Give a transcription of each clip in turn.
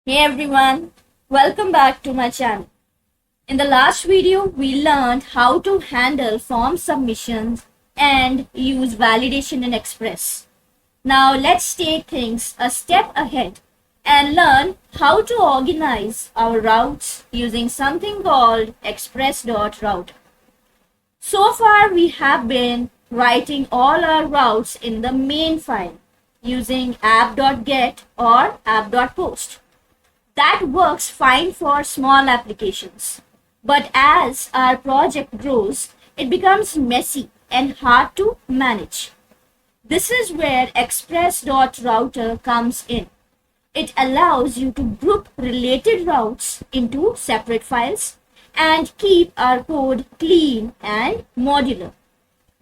Hey everyone, welcome back to my channel. In the last video, we learned how to handle form submissions and use validation in Express. Now let's take things a step ahead and learn how to organize our routes using something called express.router. So far, we have been writing all our routes in the main file using app.get or app.post. That works fine for small applications. But as our project grows, it becomes messy and hard to manage. This is where express.router comes in. It allows you to group related routes into separate files and keep our code clean and modular.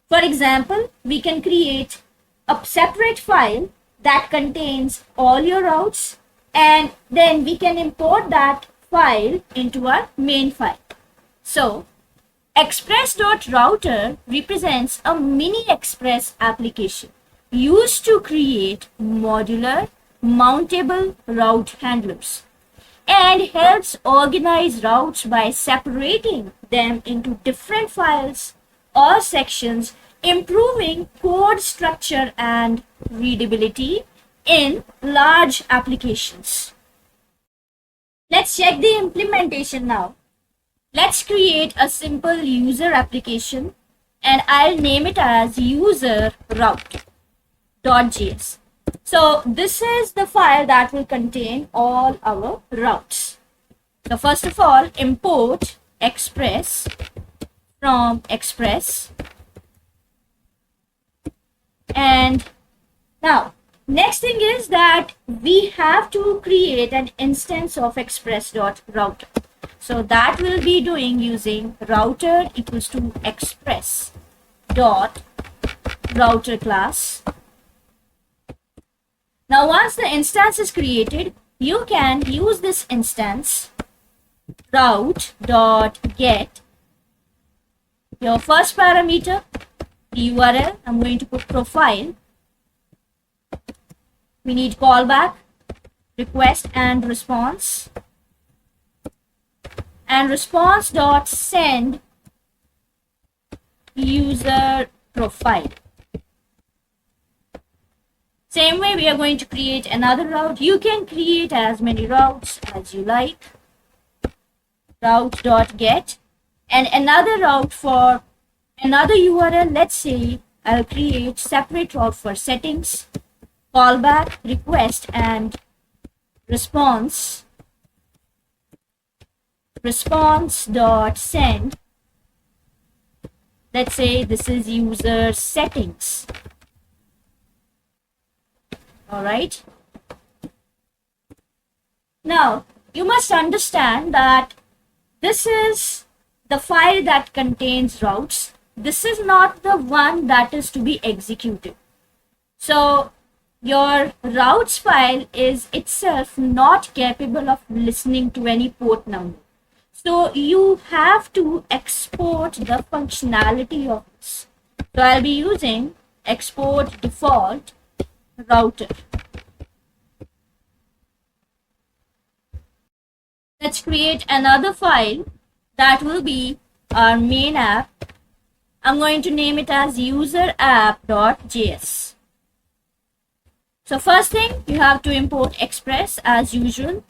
For example, we can create a separate file that contains all your routes, and then we can import that file into our main file. So express.router represents a mini Express application used to create modular, mountable route handlers and helps organize routes by separating them into different files or sections, improving code structure and readability in large applications. Let's check the implementation now. Let's create a simple user application and I'll name it as user route.js. So this is the file that will contain all our routes. So first of all, import express from express. And now, next thing is that we have to create an instance of express.router. So that will be doing using router equals to express dot router class. Now once the instance is created, you can use this instance route.get your first parameter, the URL. I'm going to put profile. We need callback, request and response, and response dot send user profile. Same way, we are going to create another route. You can create as many routes as you like. Route.get and another route for another URL. Let's say I'll create separate route for settings, callback, request and response. Response.send. Let's say this is user settings. All right. Now, you must understand that this is the file that contains routes. This is not the one that is to be executed. So, your routes file is itself not capable of listening to any port number. So, you have to export the functionality of this. So, I'll be using export default router. Let's create another file that will be our main app. I'm going to name it as user app.js. So first thing, you have to import express as usual.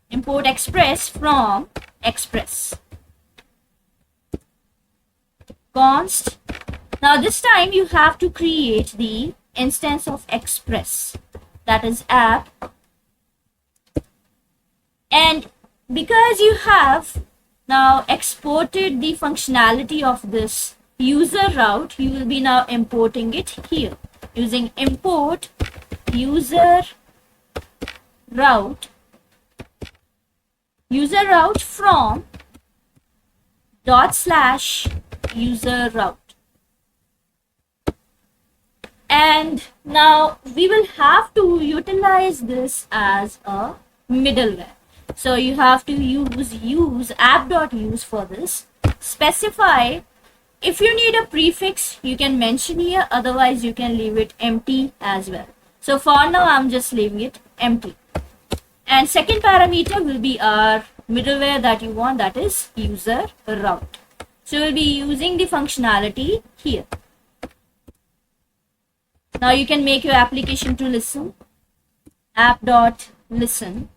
Import express from express. Const. Now this time you have to create the instance of express, that is app, and because you have now exported the functionality of this user route, you will be now importing it here using import user route from /user route. And now we will have to utilize this as a middleware. So you have to use app.use for this. Specify, if you need a prefix, you can mention here, otherwise you can leave it empty as well. So for now, I'm just leaving it empty. And second parameter will be our middleware that you want, that is user route. So we'll be using the functionality here. Now you can make your application to listen. App.listen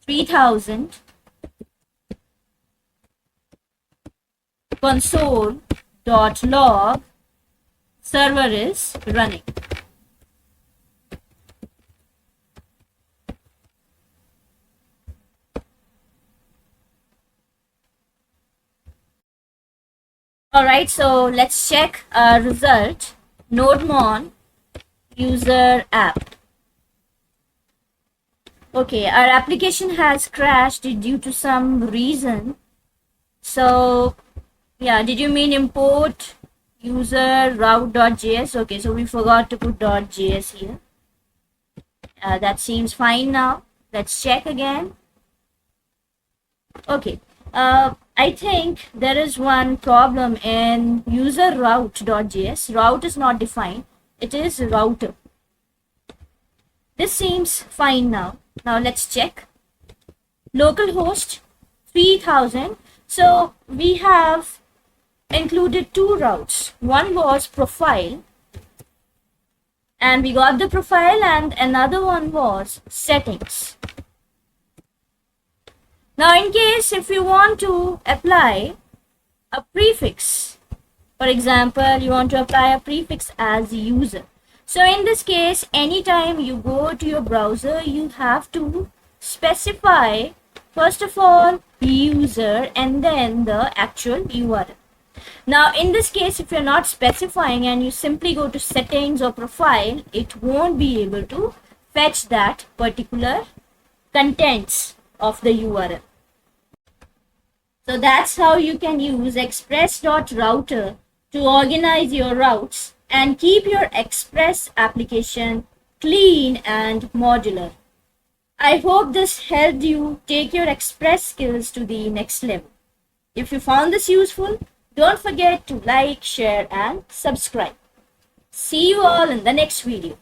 3000 console.log server is running. Alright, so let's check our result. NodeMon user app. Okay, our application has crashed due to some reason. So yeah, did you mean import user route.js? Okay, so we forgot to put .js here. That seems fine now. Let's check again. Okay, I think there is one problem in user route.js. Route is not defined. It is router. This seems fine now. Now let's check. Localhost 3000. So we have included two routes. One was profile, and we got the profile, and another one was settings. Now in case if you want to apply a prefix, for example, you want to apply a prefix as user. So in this case, anytime you go to your browser, you have to specify first of all user and then the actual URL. Now in this case, if you're not specifying and you simply go to settings or profile, it won't be able to fetch that particular contents of the URL. So that's how you can use express.router to organize your routes and keep your Express application clean and modular. I hope this helped you take your Express skills to the next level. If you found this useful, don't forget to like, share and subscribe. See you all in the next video.